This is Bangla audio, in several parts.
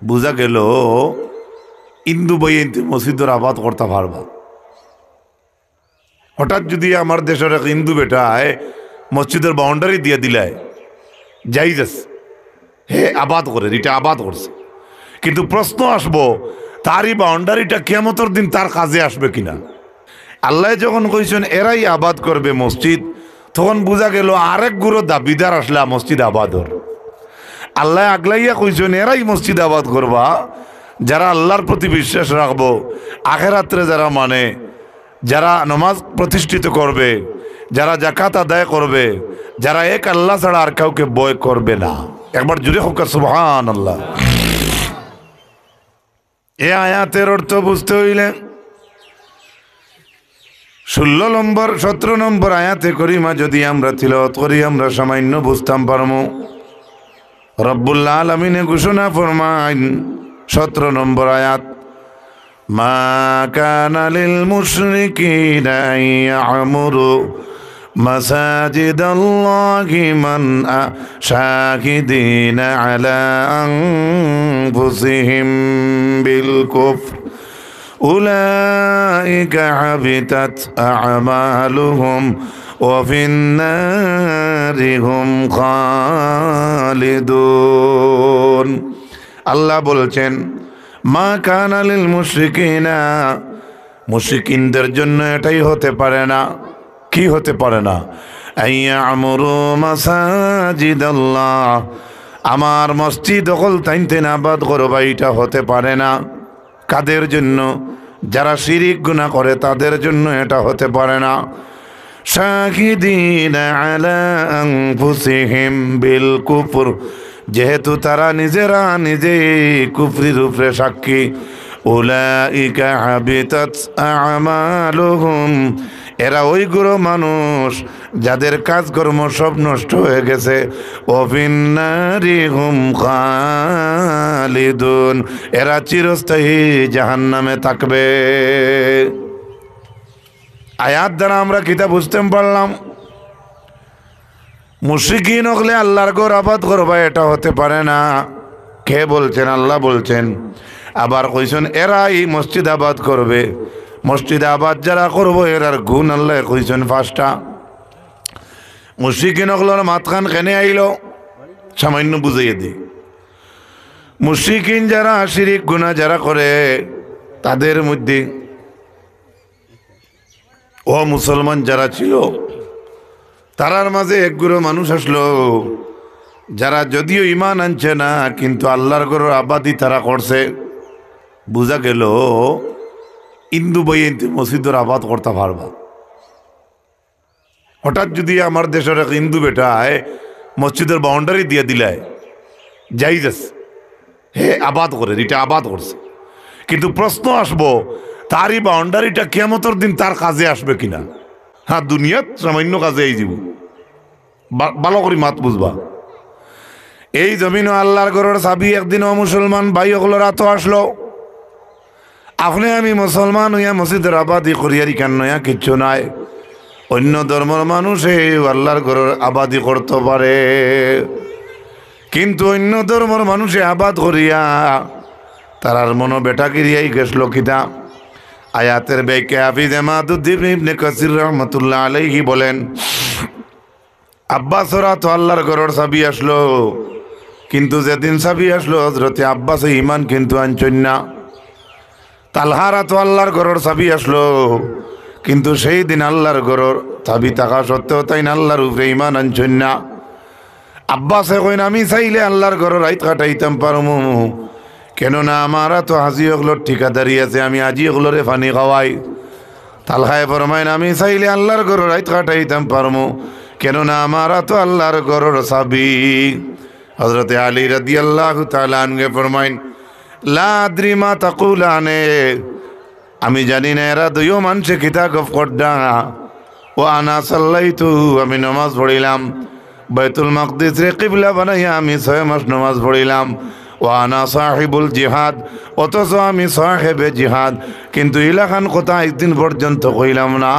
বুঝা গেল ইন্দু বই মসজিদের আবাদ করতে পারবা। হঠাৎ যদি আমার দেশের এক হিন্দু বেটায় মসজিদের বাউন্ডারি দিয়ে দিলায় যাইজ আছে, হে আবাদ করে, এটা আবাদ করছে, কিন্তু প্রশ্ন আসবো তারই বাউন্ডারিটা কিয়ামতের দিন তার কাজে আসবে কিনা। আল্লাহ যখন কইছেন এরাই আবাদ করবে মসজিদ, তখন বোঝা গেল আরেক গুরু দাবিদার আসলা মসজিদ আবাদর। আল্লাহ আগলাইয়া কইছেন এরাই মসজিদ আবাদ করবা যারা আল্লাহর প্রতি বিশ্বাস রাখবো, আখেরাত্রে যারা মানে, যারা নামাজ প্রতিষ্ঠিত করবে, যারা জাকাত আদায় করবে, যারা এক আল্লাহ ছাড়া আর কাউকে ভয় করবে না। একবার জুড়ে হোক সুবহানাল্লাহ। এ আয়াতের অর্থ বুঝতে হইলে 16 নম্বর 17 নম্বর আয়াতে করিমা যদি আমরা তিলাওয়াত করি আমরা সামান্য বুঝতাম পারমু। রব্বুল আলামিন ঘোষণা ফরমাইন 17 নম্বর আয়াত, মা কানা লিল মুশরিকিনা ইয়ামুরু মাসাজিদাল্লাহি মান শাহিদিনা আলা আনফুসিহিম বিল কুফর উলাইকা হাবিতাত আ'মালুহুম ওয়া ফিন-নারি হুম খালিদুন। আল্লাহ বলছেন মা কানা লিল মুশরিকিনা, মুশরিকিনদের জন্য এটাই হতে পারে না। কি হতে পারে না? আইয়ামুরু মাসাজিদাল্লাহ, আমার মসজিদ দখল তাইনতেন আবাদ করবা, এটা হতে পারে না। কাদের জন্য? যারা শিরিক গুনাহ করে তাদের জন্য এটা হতে পারে না। শাহিদিনা আলা আনফুসিহিম বিল কুফর, যেহেতু তারা নিজেরা নিজে কুফরির উপরে সাক্ষী। উলাইকা হাবিতাত আমালুহুম, এরা ওই গুরু মানুষ যাদের কাজকর্ম সব নষ্ট হয়ে গেছে। ওয়াফিন-নারি হুম খালিদুন, এরা চিরস্থায়ী জাহান্নামে থাকবে। আয়াত দ্বারা আমরা কিতা বুঝতে পারলাম? মুশরিকিন হলে আল্লাহর ঘর আবাদ করবা এটা হতে পারে না। কে বলছেন? আল্লাহ বলছেন। আবার কইছেন এরা এই মসজিদ আবাদ করবে। মসজিদ আবাদ যারা করবো এরার গুণ আল্লাহ কইছেন 5টা। মুশরিকিন হলের মাতখান কেনে আইল সামান্য বুঝাইয়ে দিই। মুশরিকিন যারা শিরিক গুনাহ যারা করে তাদের মধ্যে ও মুসলমান যারা ছিল তারার মাঝে এক গুরু মানুষ আসলো যারা যদিও ঈমান আনছে না কিন্তু আল্লাহর ঘরের আবাদি তারা করছে। বুঝা গেল ইন্দু বই মসজিদের আবাদ করতে পারবা। হঠাৎ যদি আমার দেশের এক হিন্দু বেটায় মসজিদের বাউন্ডারি দিয়ে দিলায় যাইজ আছে, হে আবাদ করে, এটা আবাদ করছে, কিন্তু প্রশ্ন আসবো তারই বাউন্ডারিটা কিয়ামতের দিন তার কাজে আসবে কিনা। হ্যাঁ, দুনিয়াত সামান্য কাজে এই যাব, ভালো করে মাত বুঝবা। এই জমিন আল্লাহর ঘরের চাবি একদিন মুসলমান ভাই ওগুলোর হাতে আসলো। আপনি আমি মুসলমান হইয়া মসজিদের আবাদি করিয়ারি কেন নয়া কিচ্ছু নাই। অন্য ধর্মের মানুষে আল্লাহর ঘরের আবাদি করতে পারে, কিন্তু অন্য ধর্মের মানুষে আবাদ করিয়া তারার মনো বেটা গিরিয়াই গেছিল কিতা। আয়াতের ব্যাখ্যা হাফিজ ইমাদুদ্দিন ইবনে কাসির রাহমাতুল্লাহ আলাইহি বলেন, আব্বাসরা তো আল্লাহর ঘরের চাবি আসলো, কিন্তু যেদিন চাবি আসলো হযরতে আব্বাসে ঈমান কিন্তু আনছেন না। তালহারা তো আল্লাহর ঘরের চাবি আসলো, কিন্তু সেই দিন আল্লাহর ঘরের চাবি থাকা সত্ত্বেও তাই আল্লাহর উপরে ঈমান আনছেন না। আব্বাসে কইন আমি চাইলে আল্লাহর ঘরের রাইত কাটাইতাম পারমু, কেননা আমারা তো হাজি ওগুলোর ঠিকাদারি আছে, আমি আজি ওগুলোরে পানি খাওয়াই। তালহায় ফরমাইন আমি চাইলে আল্লাহর ঘরের রাইত কাটাইতাম পারমু, কেননা আমারা তো আল্লাহর ঘরের চাবি। হযরতে আলী রাদিয়াল্লাহু তাআলা আনহু ফরমাইন, লা আদ্রি মা তাকুলানে, আমি জানি না এরা দুইও মানুষে কিতা গপ করডা। ও আনা সাল্লাইতু, আমি নামাজ পড়িলাম। বাইতুল মাকদিস রে কিবলা বানাইয়া আমি 6 মাস নামাজ পড়িলাম। ওয়ানা সাহিবুল জিহাদ, অথচ আমি সাহেবে জিহাদ। কিন্তু ইলাখান কথা একদিন পর্যন্ত কইলাম না,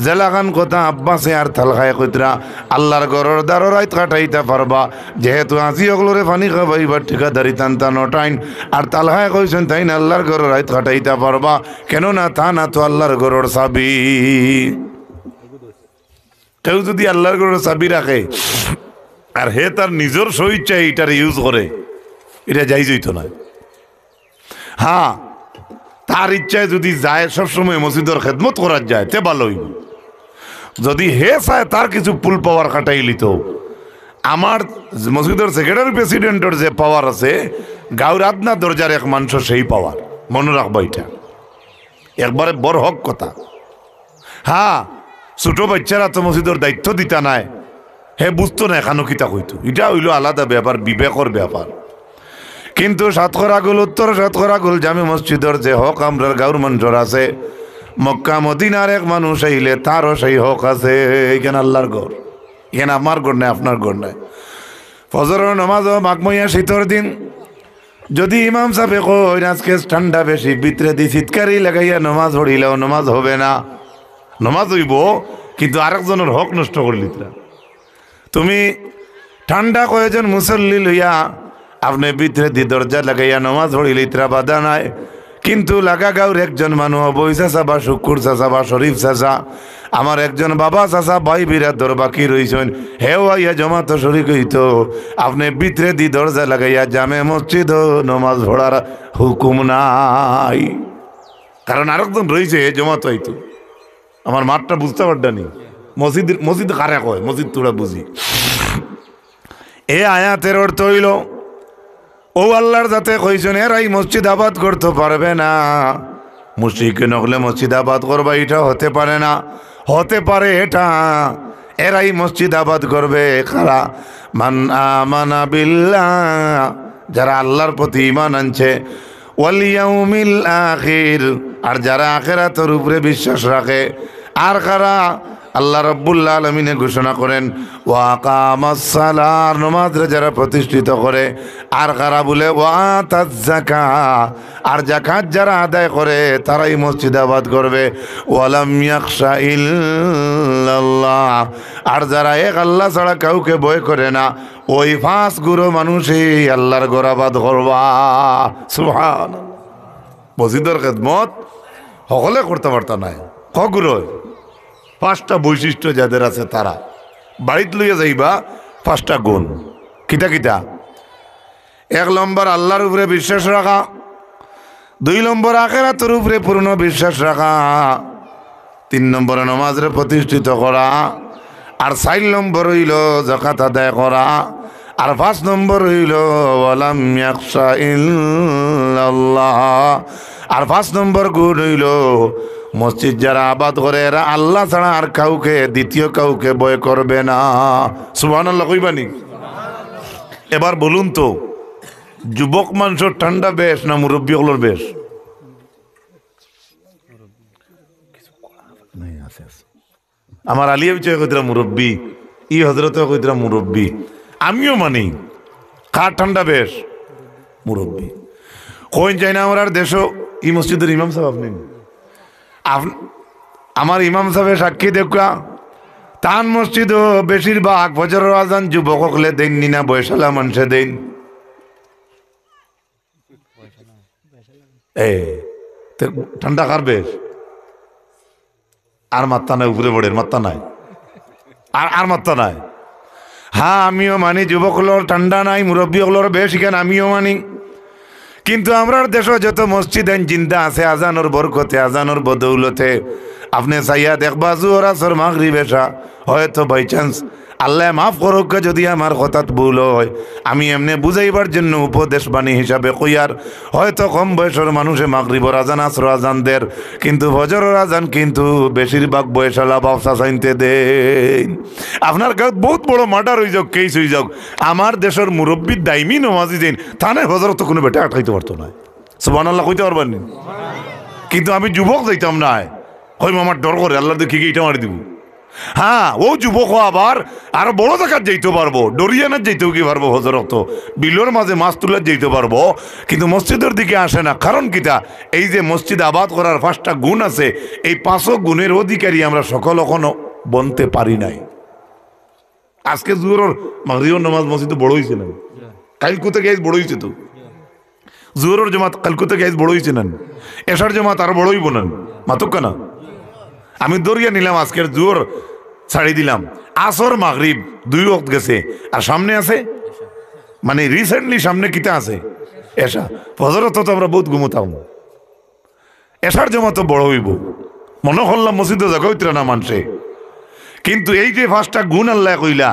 জেলাখান কথা আব্বাসে আর থালখায় কইতরা আল্লাহর গরর দ্বারো রাইত কাটাইতে পারবা, যেহেতু আজি ওগুলোরে পানি খাবাইবার ঠিকাদারি টানতা নটাইন, আর তালহায় কইছেন তাই না আল্লাহর গরর রাইত কাটাইতে পারবা, কেননা তা না তো আল্লাহর গরর চাবি। কেউ যদি আল্লাহর গরর চাবি রাখে আর হে তার নিজের স্বইচ্ছায় এটার ইউজ করে, এটা যাইজ হইতো না। হ্যাঁ, তার ইচ্ছায় যদি যায় সবসময় মসজিদের খেদমত করার যায় তে ভালো হইব। যদি হে চায় তার কিছু পুল পাওয়ার খাটাই লিত, আমার মসজিদের সেক্রেটারি প্রেসিডেন্টের যে পাওয়ার আছে গাঁর আদনা দরজার এক মানুষ সেই পাওয়ার, মনে রাখবা এটা একবারে বড় হক কথা। হ্যাঁ, ছোট বাচ্চারা তো মসজিদের দায়িত্ব দিতা নাই, হে বুঝতো না এখানো কিতা কইতো, এটা হইল আলাদা ব্যাপার, বিবেকর ব্যাপার। কিন্তু সাতখরাগুল, উত্তর সাতখরাগুল জামে মসজিদের যে হক আমরার গাঁর মানুষের আছে, মক্কা মদিনার এক মানুষ আইলে তারও সেই হক আছে। এখানে আল্লাহর ঘর, এখানে আমার ঘর নাই, আপনার ঘর নাই। ফজরের নামাজ মাঘমইয়া শীতর দিন যদি ইমাম সাহেব কই আজকে ঠান্ডা বেশি, ভিতরে দি চিৎকারি লাগাইয়া নমাজ পড়িলেও নমাজ হবে না। নমাজ হইব কিন্তু আরেকজনের হক নষ্ট করলি। তুমি ঠান্ডা কয়েকজন মুসল্লি লইয়া আপনি ভিতরে দি দরজা লাগাইয়া নমাজ পড়িলে ইতরা বাধা নাই, কিন্তু লাগা গাঁর একজন মানুষ বই চাচা বা শুকুর চাচা বা শরীফ চাচা, আমার একজন বাবা চাচা ভাই বিরাদর বাকি রইছেন, হেও আইয়া জমাতো শরীক হইতো, আপনি ভিতরে দি দরজা লাগাইয়া জামে মসজিদ নমাজ পড়ার হুকুম নাই। কারণ আরেকজন রয়েছে জমাতো হইতো। আমার মাঠটা বুঝতে পারডানি, মসজিদ মসজিদ কারে কয়, মসজিদ তোরা বুঝি। এ আয়াতের অর্থ হইল ও আল্লাহর যাতে কইছেন এরাই মসজিদ আবাদ করতে পারবে না, মুশরিক নকলে মসজিদ আবাদ করবা এটা হতে পারে না। হতে পারে এটা, এরাই মসজিদ আবাদ করবে কারা? মান আমানা বিল্লাহ, যারা আল্লাহর প্রতি ঈমান আনছে, ওয়াল ইয়াউমিল আখির, আর যারা আখিরাতের উপরে বিশ্বাস রাখে। আর কারা? আল্লাহ রাব্বুল আলামিন ঘোষণা করেন ওয়া আকামাস সালাত, নামাজে যারা প্রতিষ্ঠিত করে। আর কারা বলে ওয়া আতাজ যাকাত, আর যাকাত যারা আদায় করে তারাই মসজিদ আবাদ করবে। ওয়ালাম ইয়াখশা ইল্লাল্লাহ, আর যারা এক আল্লাহ ছাড়া কাউকে ভয় করে না, ওই পাঁচ গুরু মানুষই আল্লাহর ঘর আবাদ করবা। সুবহানাল্লাহ। মসজিদের খেদমত সকলে করতে পারত নাই, কগুরো পাঁচটা বৈশিষ্ট্য যাদের আছে তারা বাড়িতে লইয়া যাইবা। পাঁচটা গুণ কিতা কিতা? 1 নম্বর আল্লাহর উপরে বিশ্বাস রাখা, 2 নম্বর আখিরাতের উপরে পূর্ণ বিশ্বাস রাখা, 3 নম্বর নামাজে প্রতিষ্ঠিত করা, আর 4 নম্বর হইল যাকাত আদায় করা, আর 5 নম্বর হইল ওয়ালাম ইয়াখশা ইল্লাল্লাহ। আর 5 নম্বর গুণ হইল মসজিদ যারা আবাদ করে এরা আল্লাহ ছাড়া আর কাউকে, দ্বিতীয় কাউকে ভয় করবে না। সুবহানাল্লাহ কইবানি? এবার বলুন তো, যুবক মানুষের ঠান্ডা বেশ না মুরব্বী হলোর বেশ? আমার আলিয়া বিচার কইতরা মুরব্বী, ই হজরতে কইতরা মুরব্বী, আমিও মানি। কার ঠান্ডা বেশ? মুরব্বী। কইন চাই না আমার আর দেশ। ই মসজিদের ইমাম সাহেব আপনি, আমার ইমাম সাহেব সাক্ষী দেখা তান মসজিদ বেশিরভাগ ফজরের আজান যুবক হলে দেননি না, বয়সালা মানুষে দেন। ঠান্ডা কার বেশ? আর মাত্রা নাই, উপরে বড়ের মাত্রা নাই, আর মাত্রা নাই। হ্যাঁ, আমিও মানি যুবক হলোর ঠান্ডা নাই, মুরব্বী হলোর বেশ, এখানে আমিও মানি। কিন্তু আমরার দেশে যত মসজিদ জিন্দা আছে আজানোর বরকতে, আজানোর বদৌলতে, আপনি চাইয়া দেখবা জোহর আসর মাগরিব এশা, হয়তো বাই চান্স আল্লাহ মাফ করুক যদি আমার হঠাৎ ভুল হয়, আমি এমনি বুঝাইবার জন্য উপদেশ বাণী হিসাবে কইয়ার, হয়তো কম বয়সের মানুষে মাগরিবর আজান আসর আজান দের, কিন্তু ফজরের আজান কিন্তু বেশিরভাগ বয়সালা ব্যবসা চাইতে দেন। আপনার গাঁত বহুত বড় মার্ডার হয়ে যাক, কেস হয়ে যাক, আমার দেশের মুরব্বীর দাইমি নমাজি দিন থানে ফজর তো কোনো বেটা আটকাইতে পারতো না। সুবহানাল্লাহ কইতে পারবেন? কিন্তু আমি যুবক যাইতাম না, হয়তো আমার ডর করে আল্লাহ দেখি ইটা মারি দিব। হ্যাঁ, ও যুবক আবার আর বড় জায়গার যাইতে পারবো, ডরিয়ানার যাইতেও কি পারবো, হজরত বিলোর মাঝে মাছ তুলার যাইতে পারবো, কিন্তু মসজিদের দিকে আসে না। কারণ কিটা, এই যে মসজিদ আবাদ করার 5টা গুণ আছে, এই 5 গুণের অধিকারী আমরা সকল এখনো বনতে পারি নাই। আজকে জুহরের মাগরিবের নামাজ মসজিদে বড় হয়েছে না, কালকুতে গেছ বড় হয়েছে তো, জুহরের জমাত কালকুতে গেছ বড় হয়েছে না, এশার জমাত আর বড় হইব না, মাতুক না। আমি দরিয়া নিলাম, আজকের জোর ছাড়ি দিলাম, আসর মাগরিব 2 ওয়াক্ত গেছে, আর সামনে আছে মানে রিসেন্টলি সামনে কিতা আছে এশা। ফজরত তো আমরা বহুত ঘুমতাম, এশার জমা তো বড় হইব, মনে করলাম মসজিদে জায়গা হইতরা না মানুষে। কিন্তু এই যে 5টা গুণ আল্লাহ কইলা,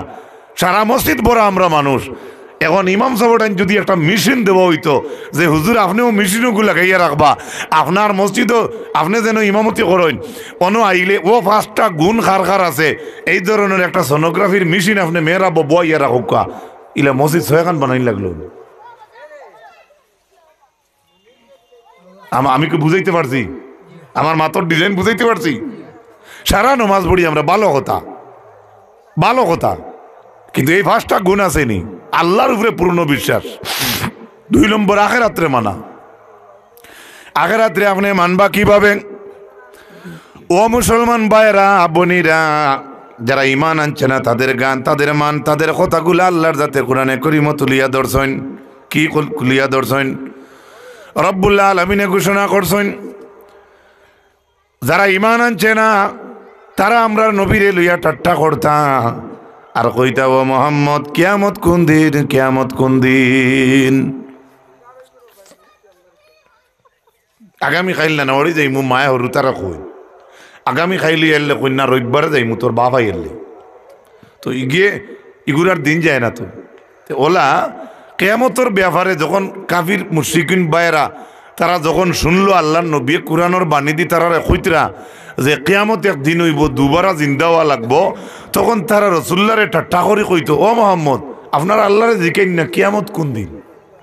সারা মসজিদ বড় আমরা মানুষ। এখন ইমাম সাহেব যদি একটা মেশিন দেওয়া হইতো যে হুজুর আপনিও মেশিনও লাগাইয়া রাখবা, আপনার মসজিদও আপনি যেন ইমামতি করেন, অন্য আইলে ও 5টা গুণ খার খার আছে, এই ধরনের একটা সোনোগ্রাফির মেশিন আপনি মেয়েরা বইয়া রাখুকা, ইলা মসজিদ 6খান বানাই লাগলো। আমি কি বুঝাইতে পারছি? আমার মাথার ডিজাইন বুঝাইতে পারছি? সারা নমাজ পড়ি আমরা, ভালো কথা, ভালো কথা, কিন্তু এই 5টা গুণ আসেনি। আল্লাহর উপরে পূর্ণ বিশ্বাস। 2 নম্বর আখিরাতে মানা। আখিরাতে আপনি মানবা কিভাবে? ও মুসলমান ভাইরা বোনেরা, যারা ইমান আনছে না তাদের গান, তাদের মান, তাদের কথাগুলো আল্লাহর যাতে কোরআনে করিম তুলিয়া ধরছেন। কি তুলিয়া ধরছেন? রব্বুল আলামিনে ঘোষণা করছেন, যারা ইমান আনছে না তারা আমরা নবীরে লইয়া ঠাট্টা করতা আর কইতা, ও মোহাম্মদ কিয়ামত কোন দিন, কিয়ামত কোন দিন? আগামী খাইল না ওরি যাইমু, মায়া হরু তারা কই আগামী খাইলি এলে কন্যা রবিবারে যাইমু, তোর বাবাই এলে তো ইগিয়ে ইগুরার দিন যায় না তো। ওলা কিয়ামতের ব্যাপারে যখন কাফির মুশরিকিন বাইরা তারা যখন শুনলো আল্লাহর নবী কুরআনের বাণী দি তারা কইতরা যে কিয়ামত একদিন হইব, দুবারা জিন্দা হওয়া লাগবো, তখন তারা রাসূলুল্লাহরে ঠাট্টা করে কইতো, ও মোহাম্মদ আপনার আল্লাহরে জিজ্ঞেস না কিয়ামত কোন দিন?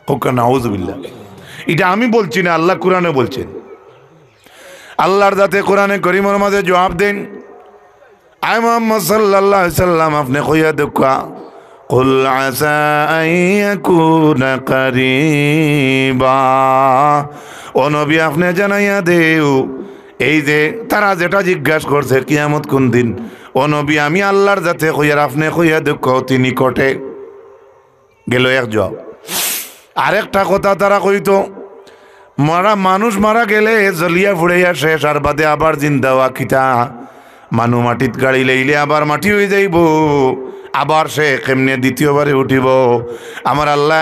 হোক নাউযুবিল্লাহ। এটা আমি বলছি না, আল্লাহ কোরআনে বলছেন। আল্লাহর যাতে কোরআনে করিমের মাঝে জবাব দেন, আয় মুহাম্মদ সাল্লাল্লাহু আলাইহি সাল্লাম আপনি কইয়া দেখা, কুল আসা আন ইয়াকুনা কারীবা, ও নবী আপনি জানাইয়া দেও, এই যে তারা যেটা জিজ্ঞাসা করছে কিয়ামত কোন দিন, ও নবী আমি আল্লাহর যাতে কইয়ার আপনি কইয়া দেখো তিনি নিকটে। গেল এক জবাব। আরেকটা কথা তারা কইতো, মানুষ মারা গেলে জ্বলিয়া ফুড়াইয়া শেষ, আর বাদে আবার জিন্দা হওয়া কিতা? মানু মাটিত গাড়ি লইলে আবার মাটি হয়ে যাইব, আবার সে কেমনে দ্বিতীয়বারে উঠিব? আমার আল্লাহ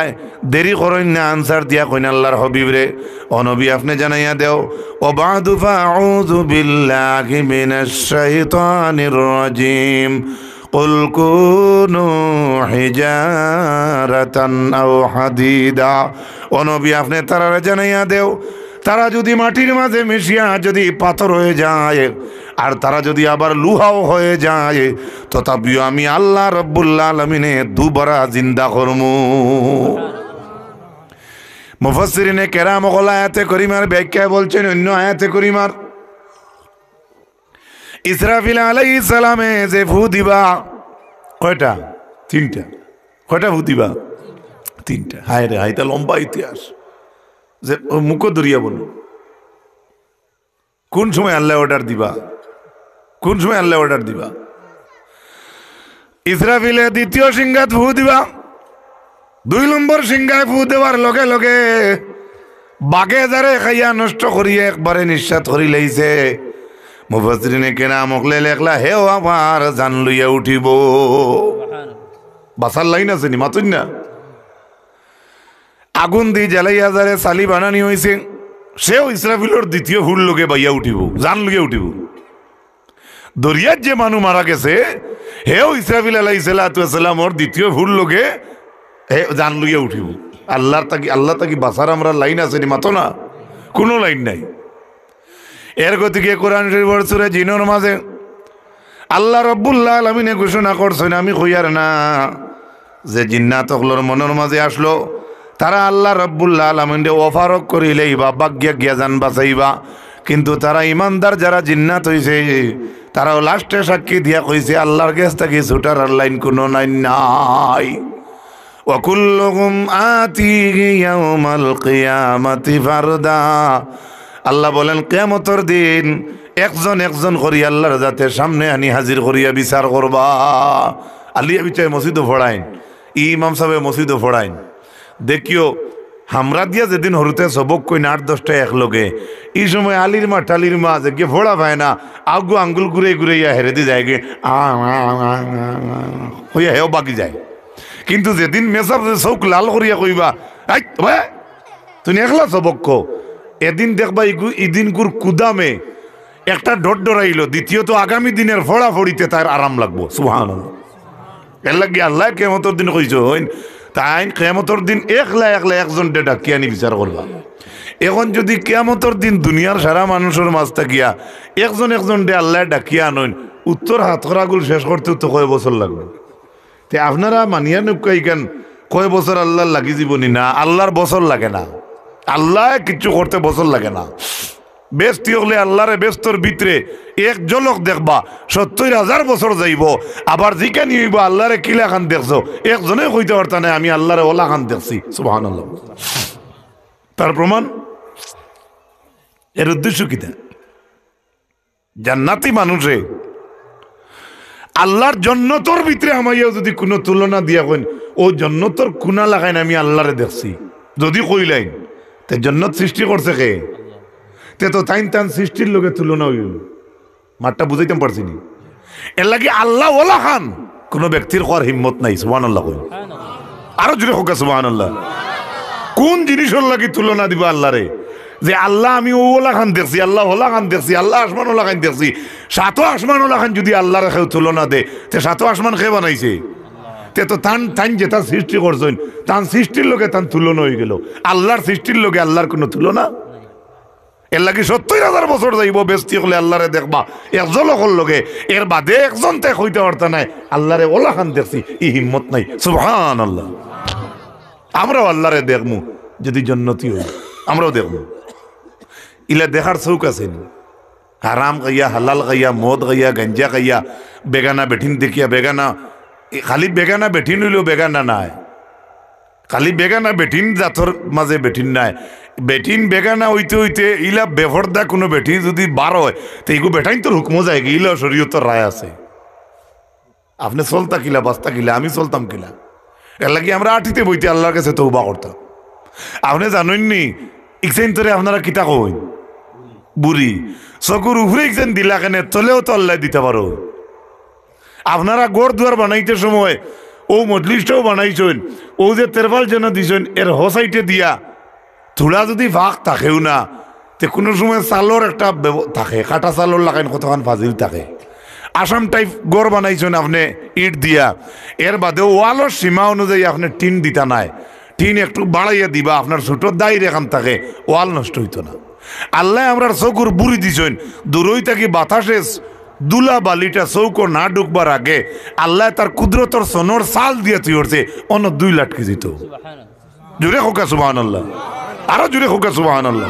দেরি করেন না, আনসার দিয়া কইন আল্লাহর হবিব রে, ও নবী আপনি জানাইয়া দেও, ও বাদু ফাউযু বিল্লাহি মিনাশ শাইতানির রাজিম, কুল কুনু হিজারাতান আও হাদিদা, ও নবী আপনি তারা জানাইয়া দেও, তারা যদি মাটির মাঝে মিশিয়া যদি পাথর হয়ে যায়, আর তারা যদি আবার লুহাও হয়ে যায়, তথাপিও আমি আল্লাহ রব্বুল আলামিনে দুবারা জিন্দা করমু। মুফাসসিরিনে কেরাম আয়াতে করিমার ব্যাখ্যায় বলছেন, অন্য আয়াতে করিমার ইসরাফিল আলাইহিস সালামে যে ফু দিবা কয়টা? 3টা। কয়টা ফু দিবা? 3টা। হায় রে হাইটা লম্বা ইতিহাস, যে মুখ দরিয়া বলুন কোন সময় আল্লাহ অর্ডার দিবা, কোন সময় আল্লাহ অর্ডার দিবা? ইসরাফিলে দ্বিতীয় সিংহাত ফু দিবা, 2 নম্বর সিংহায় ফু দেওয়ার লগে লগে বাঘে যারে খাইয়া নষ্ট করিয়ে একবারে নিঃশ্বাস করি লাইছে। মুফাসসিরিনে কেরাম লেখলা হেও আবার জান লইয়া উঠিব। বাসার লাইন আছে নি মাতুন না? আগুন দি জ্বালাইয়া যারে চালি বানানি হয়েছে, সেও ইসরাফিলের দ্বিতীয় ফুল লোকে বাইয়া উঠিব, জান লইয়া উঠিব। দরিয়ার যে মানুষ মারা গেছে হেও ইসরাফিল আলাইহিস সালামের দ্বিতীয় ফুল লোকে হে জান লইয়া উঠিব। আল্লাহ তাকি বাসার আমরা লাইন আছে নি মাতো না? কোনো লাইন নাই। এর গতিকে কোরআন শরীফের সূরা জিনের মাঝে আল্লাহ রাব্বুল আলামিনে ঘোষণা করছেন, আমি কইয়ার না যে জিন্নাত হকলর মনের মাঝে আসলো, তারা আল্লাহ রাব্বুল আলামিনে ওফারক করিলেই বা বাগ্যা গিয়া জান বাঁচাইবা, কিন্তু তারা ইমানদার যারা জিন্নাত হইছে তারাও লাস্টে সাক্ষী দিয়া কইছে আল্লাহর কাছ থেকে ছুটার আর লাইন কোনো নাই। ওয়াকুল্লুহুম আতিহি ইয়াউমাল কিয়ামাতি ফারদা। আল্লাহ বলেন কিয়ামতের দিন একজন একজন করি আল্লাহর জাতে সামনে আনি হাজির করিয়া বিচার করবা। আলিয়া বিচার মসজিদও ফোড়াইন, ইমাম সাহেব মসজিদও ফোড়াইন। দেখিও হামরা দিয়া যেদিন হরুতে সবক কই না 8-10টা একলগে, এই সময় আলির মা টালির মা যে গিয়ে ফোড়া পায় না, আগু আঙ্গুল ঘুরে ঘুরে হেরে দিয়ে যায় গে হইয়া হেও বাকি যায়। কিন্তু যেদিন মেসাব চৌক লাল করিয়া কইবা তুই একলা সবক, এদিন দেখবা ইদিন গুর কুদামে একটা ডর ডরাইল, দ্বিতীয়ত আগামী দিনের ফড়া ফড়িতে তার আরাম লাগবো। সুবহানাল্লাহ। এর লাগে আল্লাহ কিয়ামতের দিন কইছ তাই কিয়ামতের দিন একলা একলা একজন ডাকিয়া আনি বিচার করবা। এখন যদি কিয়ামতের দিন দুনিয়ার সারা মানুষের মাঝ থাকিয়া একজন একজন ডে আল্লাহ ডাকিয়া আনইন, উত্তর হাত করাগুলো শেষ করতে তো কয় বছর লাগবে। তে আপনারা মানিয়া নকাইকান কয় বছর আল্লাহ লাগি জীবনী না, আল্লাহর বছর লাগে না, আল্লাহ কিচ্ছু করতে বছর লাগে না। বেস্তি হলে আল্লাহরে ব্যস্তর ভিতরে এক ঝলক দেখবা 70,000 বছর যাইব। আবার জিকানি হইব আল্লাহরে কিলা খান দেখছো, একজনে কইতে পারতা না আমি আল্লাহরে ওলা খান দেখছি। সুবহানাল্লাহ। তার প্রমাণ এর উদ্দেশ্য কিতা? জান্নাতি মানুষে আল্লাহর জন্নতর ভিতরে আমাইয়াও যদি কোনো তুলনা দিয়া কইন ও জন্নতর কুনা লাগাইন আমি আল্লাহরে দেখছি যদি কইলাইন, তে জন্নত সৃষ্টি করছে কে? তে তো তাইন তান সৃষ্টির লোকে তুলনা হইল। মাঠটা বুঝাইতাম পারছি নি? এর লাগে আল্লাহ ওলা খান কোন ব্যক্তির হওয়ার হিম্মত নাই। সুবহানাল্লাহ কই আরো জোরে হোক সুবহানাল্লাহ। কোন জিনিসের লাগি তুলনা দিব আল্লাহরে? যে আল্লাহ আমি ওলা খান দেখছি, আল্লাহ ওলা খান দেখছি, আল্লাহ আসমান ওলা খান দেখছি। 7 আসমান ওলা খান যদি আল্লাহর কেউ তুলনা দে, তে 7 আসমান কে বানাইছে? তে তো তান যেটা সৃষ্টি করছেন তান সৃষ্টির লোকে তান তুলনা হয়ে গেল। আল্লাহর সৃষ্টির লোকে আল্লাহর কোনো তুলনা? এর লাগে 70,000 বছর যাইব বেস্তি হলে আল্লাহরে দেখবা একজন লোকের লোকে, এর বাদে একজন তে হইতে পারতা নাই আল্লাহরে ওলা খান দেখছি, ই হিম্মত নাই। সুবহানাল্লাহ। আমরাও আল্লাহরে দেখমু যদি জন্নতি হই, আমরাও দেখবো। ইলা দেখার চৌক আছে, হারাম গাইয়া হালাল গাইয়া মদ গাইয়া গাঞ্জা গাইয়া বেগানা বেঠিন দেখিয়া বেগানা, খালি বেগানা বেঠিন হইলেও বেগানা নাই, খালি বেগানা বেঠিন জাতর মাঝে বেঠিন নাই। বেঠিন বেগানা হইতে হইতে ইলা বেফরদা কোনো বেঠিন যদি বার হয় তো এইগু বেঠাইন তোর হুকমো যায়, ইলা শরীয়তের রায় আছে। আপনি চলতা কিলা বাস্তা কিলা, আমি চলতাম কিলা? এর লাগে আমরা আঠিতে বইতে আল্লাহর কাছে তওবা করতাম। আপনি জানেননি ইকসেন তোরে আপনারা কিতা কই বুড়ি চকুর উপরে ইকসেন দিলা কেনে তলেও তো আল্লাহ দিতে পারো। আপনারা গোড় দুয়ার বানাইতে সময় ও মজলিসটাও বানাইছেন, ও যে তেরবাল যেন দিছেন এর হোসাইটে দিয়া থোড়া যদি ভাগ থাকেও না, তে কোনো সময় চালর একটা থাকে, কাটা চালর লাগাইন কতক্ষণ ফাজিল থাকে। আসাম টাইপ গড় বানাইছেন আপনি ইট দিয়া, এর বাদে ওয়ালের সীমা অনুযায়ী আপনি টিন দিতা নাই, টিন একটু বাড়াইয়া দিবা, আপনার ছোট দায়ের এখান থাকে ওয়াল নষ্ট হইতো না। আল্লাহ আমরা চকুর বুড়ি দিছেন, দূরই থাকি বাতাসে দুলা বালিটা চৌকো না ঢুকবার আগে আল্লাহ তার কুদরতর সোনর সাল দিয়ে তুই উঠছে অন্য 2 লাখ কেজি। তো জুড়ে হোকা সুবহানাল্লাহ, আরো জুড়ে হোকা সুবহানাল্লাহ।